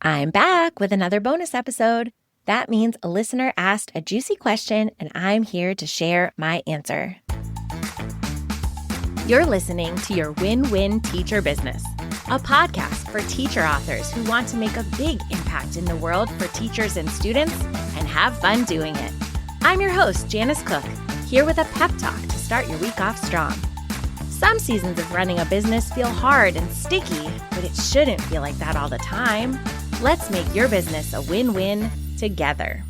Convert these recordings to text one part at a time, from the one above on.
I'm back with another bonus episode. That means a listener asked a juicy question, and I'm here to share my answer. You're listening to Your Win-Win Teacher Business, a podcast for teacher authors who want to make a big impact in the world for teachers and students and have fun doing it. I'm your host, Janice Cook, here with a pep talk to start your week off strong. Some seasons of running a business feel hard and sticky, but it shouldn't feel like that all the time. Let's make your business a win-win together.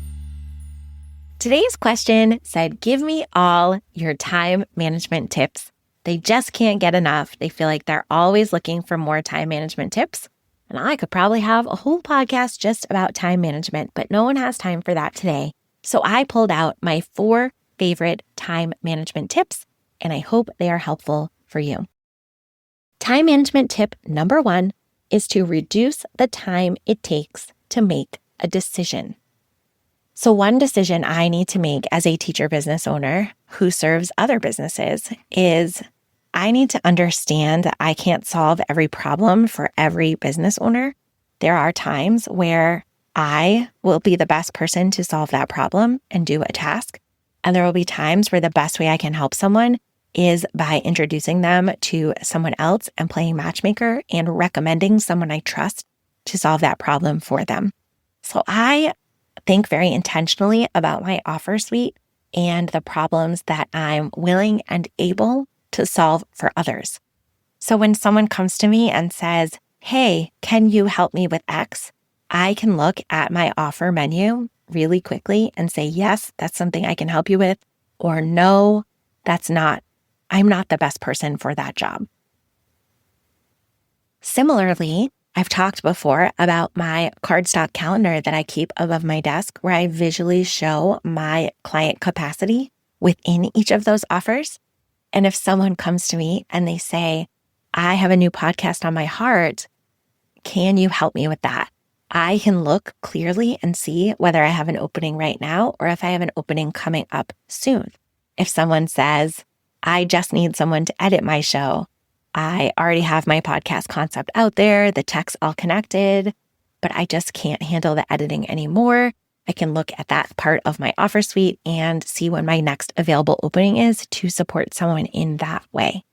Today's question said, give me all your time management tips. They just can't get enough. They feel like they're always looking for more time management tips. And I could probably have a whole podcast just about time management, but no one has time for that today. So I pulled out my 4 favorite time management tips, and I hope they are helpful for you. Time management tip number 1 is to reduce the time it takes to make a decision. So one decision I need to make as a teacher business owner who serves other businesses is I need to understand that I can't solve every problem for every business owner. There are times where I will be the best person to solve that problem and do a task. And there will be times where the best way I can help someone is by introducing them to someone else and playing matchmaker and recommending someone I trust to solve that problem for them. So I think very intentionally about my offer suite and the problems that I'm willing and able to solve for others. So when someone comes to me and says, hey, can you help me with X? I can look at my offer menu really quickly and say, yes, that's something I can help you with, or no, that's not. I'm not the best person for that job. Similarly, I've talked before about my cardstock calendar that I keep above my desk where I visually show my client capacity within each of those offers. And if someone comes to me and they say, I have a new podcast on my heart, can you help me with that? I can look clearly and see whether I have an opening right now or if I have an opening coming up soon. If someone says, I just need someone to edit my show, I already have my podcast concept out there, the tech's all connected, but I just can't handle the editing anymore. I can look at that part of my offer suite and see when my next available opening is to support someone in that way.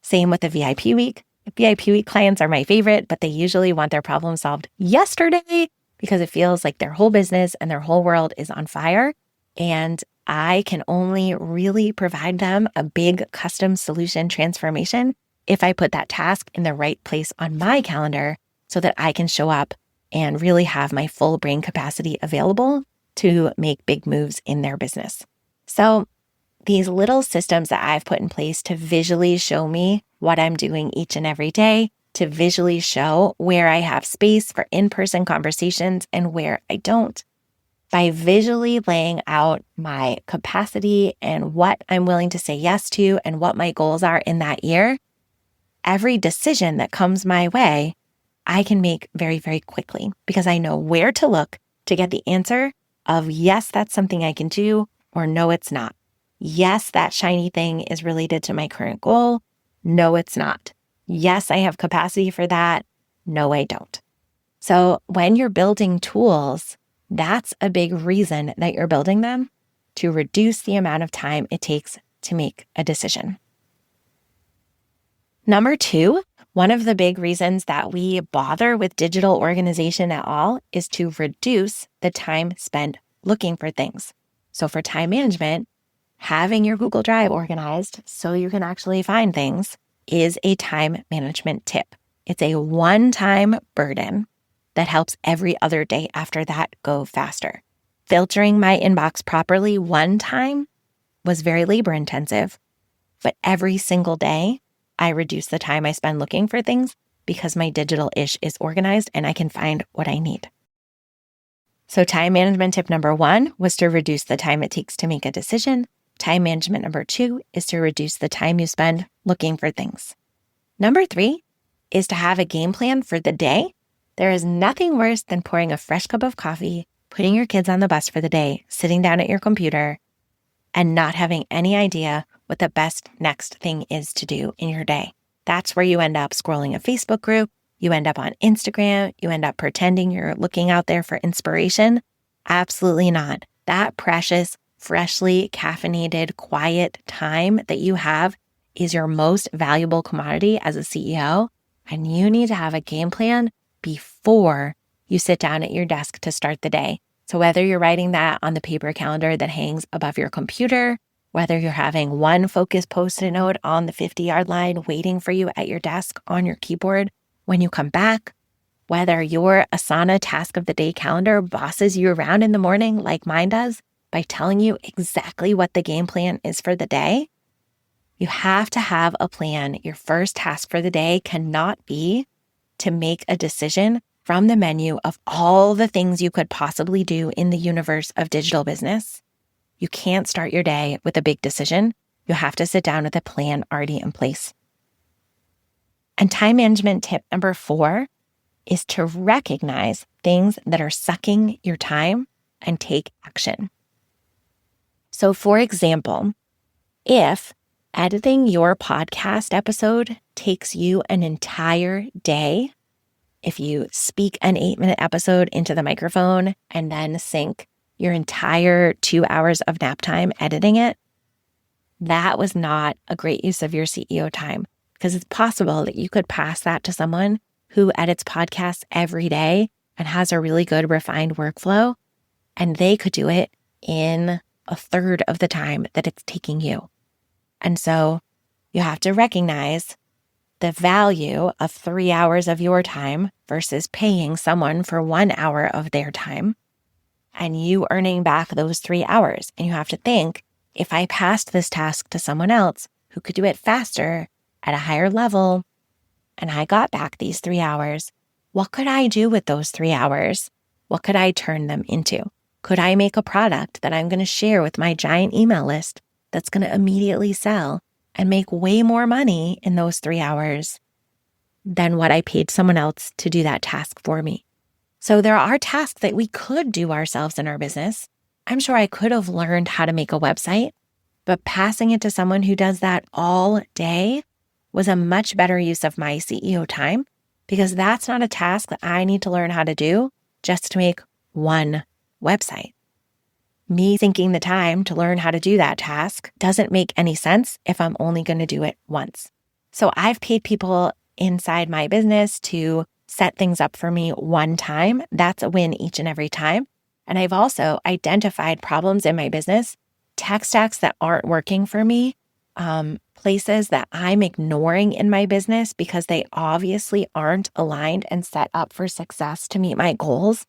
Same with the VIP week. VIP week clients are my favorite, but they usually want their problem solved yesterday because it feels like their whole business and their whole world is on fire. And I can only really provide them a big custom solution transformation if I put that task in the right place on my calendar so that I can show up and really have my full brain capacity available to make big moves in their business. So these little systems that I've put in place to visually show me what I'm doing each and every day, to visually show where I have space for in-person conversations and where I don't, by visually laying out my capacity and what I'm willing to say yes to and what my goals are in that year, every decision that comes my way, I can make very, very quickly because I know where to look to get the answer of yes, that's something I can do, or no, it's not. Yes, that shiny thing is related to my current goal. No, it's not. Yes, I have capacity for that. No, I don't. So when you're building tools, that's a big reason that you're building them, to reduce the amount of time it takes to make a decision. Number 2, one of the big reasons that we bother with digital organization at all is to reduce the time spent looking for things. So for time management, having your Google Drive organized so you can actually find things is a time management tip. It's a one-time burden that helps every other day after that go faster. Filtering my inbox properly one time was very labor intensive, but every single day I reduce the time I spend looking for things because my digital ish is organized and I can find what I need. So time management tip number 1 was to reduce the time it takes to make a decision. Time management number 2 is to reduce the time you spend looking for things. Number 3 is to have a game plan for the day. There is nothing worse than pouring a fresh cup of coffee, putting your kids on the bus for the day, sitting down at your computer, and not having any idea what the best next thing is to do in your day. That's where you end up scrolling a Facebook group. You end up on Instagram. You end up pretending you're looking out there for inspiration. Absolutely not. That precious, freshly caffeinated, quiet time that you have is your most valuable commodity as a CEO. And you need to have a game plan before you sit down at your desk to start the day. So whether you're writing that on the paper calendar that hangs above your computer, whether you're having one focused Post-it note on the 50-yard line waiting for you at your desk on your keyboard when you come back, whether your Asana task of the day calendar bosses you around in the morning like mine does by telling you exactly what the game plan is for the day, you have to have a plan. Your first task for the day cannot be to make a decision from the menu of all the things you could possibly do in the universe of digital business. You can't start your day with a big decision. You have to sit down with a plan already in place. And time management tip number 4 is to recognize things that are sucking your time and take action. So for example, if editing your podcast episode takes you an entire day, if you speak an 8-minute episode into the microphone and then sink your entire 2 hours of nap time editing it, that was not a great use of your CEO time, because it's possible that you could pass that to someone who edits podcasts every day and has a really good refined workflow, and they could do it in a third of the time that it's taking you. And so you have to recognize the value of 3 hours of your time versus paying someone for 1 hour of their time and you earning back those 3 hours. And you have to think, if I passed this task to someone else who could do it faster at a higher level, and I got back these 3 hours, what could I do with those 3 hours? What could I turn them into? Could I make a product that I'm going to share with my giant email list that's going to immediately sell and make way more money in those 3 hours than what I paid someone else to do that task for me? So there are tasks that we could do ourselves in our business. I'm sure I could have learned how to make a website, but passing it to someone who does that all day was a much better use of my CEO time, because that's not a task that I need to learn how to do just to make one website. Me sinking the time to learn how to do that task doesn't make any sense if I'm only going to do it once. So I've paid people inside my business to set things up for me one time. That's a win each and every time. And I've also identified problems in my business, tech stacks that aren't working for me, places that I'm ignoring in my business because they obviously aren't aligned and set up for success to meet my goals.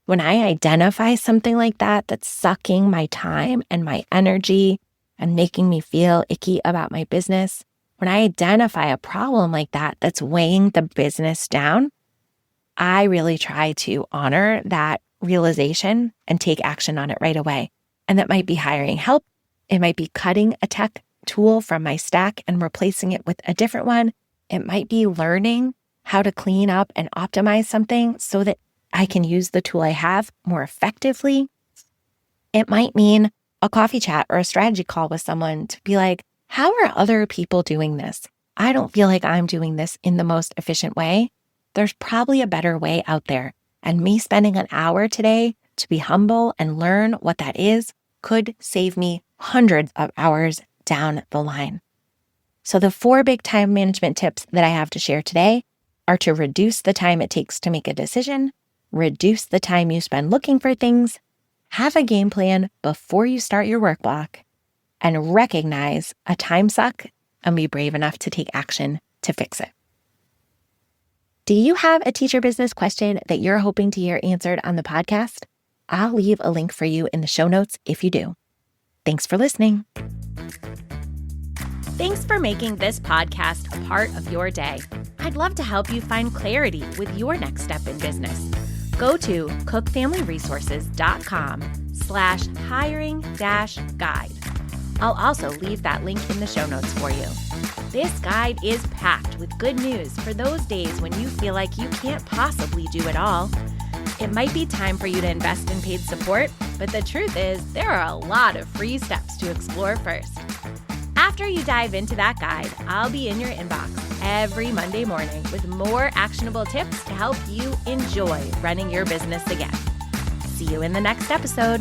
When I identify something like that that's sucking my time and my energy and making me feel icky about my business, when I identify a problem like that that's weighing the business down, I really try to honor that realization and take action on it right away. And that might be hiring help. It might be cutting a tech tool from my stack and replacing it with a different one. It might be learning how to clean up and optimize something so that I can use the tool I have more effectively. It might mean a coffee chat or a strategy call with someone to be like, how are other people doing this? I don't feel like I'm doing this in the most efficient way. There's probably a better way out there. And me spending an hour today to be humble and learn what that is could save me hundreds of hours down the line. So the 4 big time management tips that I have to share today are to reduce the time it takes to make a decision, reduce the time you spend looking for things, have a game plan before you start your work block, and recognize a time suck and be brave enough to take action to fix it. Do you have a teacher business question that you're hoping to hear answered on the podcast? I'll leave a link for you in the show notes if you do. Thanks for listening. Thanks for making this podcast a part of your day. I'd love to help you find clarity with your next step in business. Go to cookfamilyresources.com/hiring-guide. I'll also leave that link in the show notes for you. This guide is packed with good news for those days when you feel like you can't possibly do it all. It might be time for you to invest in paid support, but the truth is there are a lot of free steps to explore first. After you dive into that guide, I'll be in your inbox every Monday morning with more actionable tips to help you enjoy running your business again. See you in the next episode.